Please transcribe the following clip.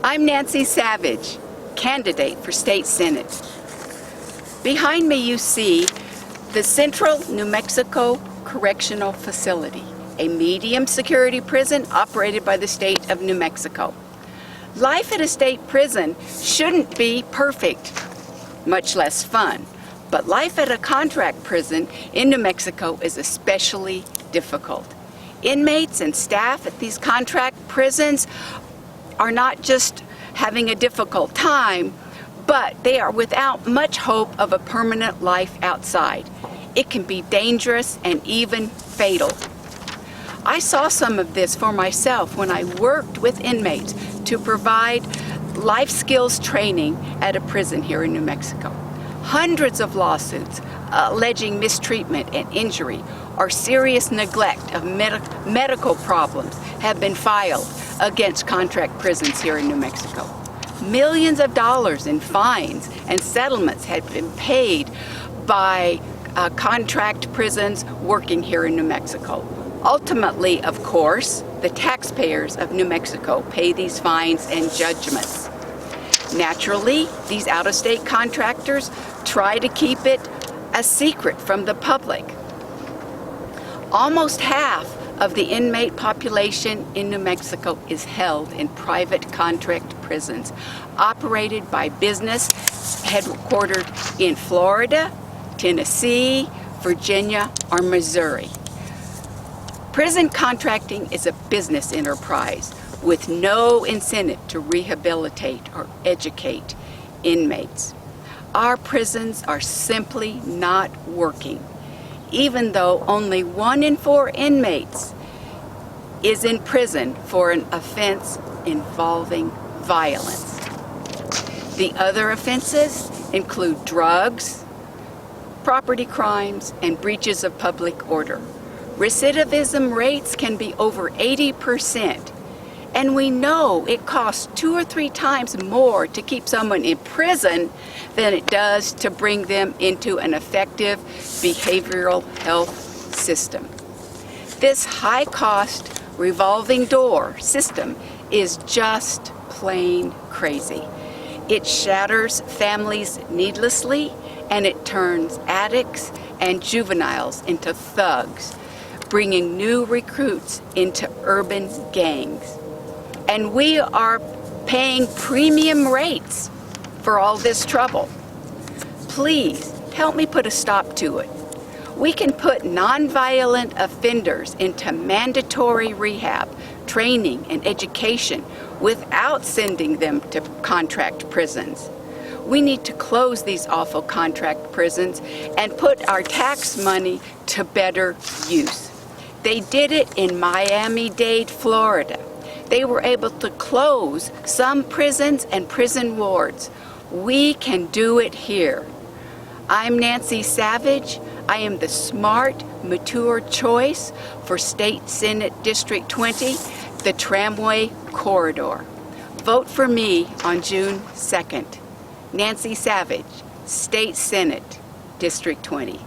I'm Nancy Savage, candidate for State Senate. Behind me you see the Central New Mexico Correctional Facility, a medium security prison operated by the state of New Mexico. Life at a state prison shouldn't be perfect, much less fun, but life at a contract prison in New Mexico is especially difficult. Inmates and staff at these contract prisons are not just having a difficult time, but they are without much hope of a permanent life outside. It can be dangerous and even fatal. I saw some of this for myself when I worked with inmates to provide life skills training at a prison here in New Mexico. Hundreds of lawsuits alleging mistreatment and injury or serious neglect of medical problems have been filed against contract prisons here in New Mexico. Millions of dollars in fines and settlements have been paid by contract prisons working here in New Mexico. Ultimately, of course, the taxpayers of New Mexico pay these fines and judgments. Naturally, these out-of-state contractors try to keep it a secret from the public. Almost half of the inmate population in New Mexico is held in private contract prisons, operated by business headquartered in Florida, Tennessee, Virginia, or Missouri. Prison contracting is a business enterprise with no incentive to rehabilitate or educate inmates. Our prisons are simply not working, even though only 1 in 4 inmates is in prison for an offense involving violence. The other offenses include drugs, property crimes, and breaches of public order. Recidivism rates can be over 80%, and we know it costs 2 or 3 times more to keep someone in prison than it does to bring them into an effective behavioral health system. This high-cost revolving door system is just plain crazy. It shatters families needlessly, and it turns addicts and juveniles into thugs, bringing new recruits into urban gangs. And we are paying premium rates for all this trouble. Please help me put a stop to it. We can put nonviolent offenders into mandatory rehab, training, and education without sending them to contract prisons. We need to close these awful contract prisons and put our tax money to better use. They did it in Miami-Dade, Florida. They were able to close some prisons and prison wards. We can do it here. I'm Nancy Savage. I am the smart, mature choice for State Senate District 20, the Tramway Corridor. Vote for me on June 2nd. Nancy Savage, State Senate, District 20.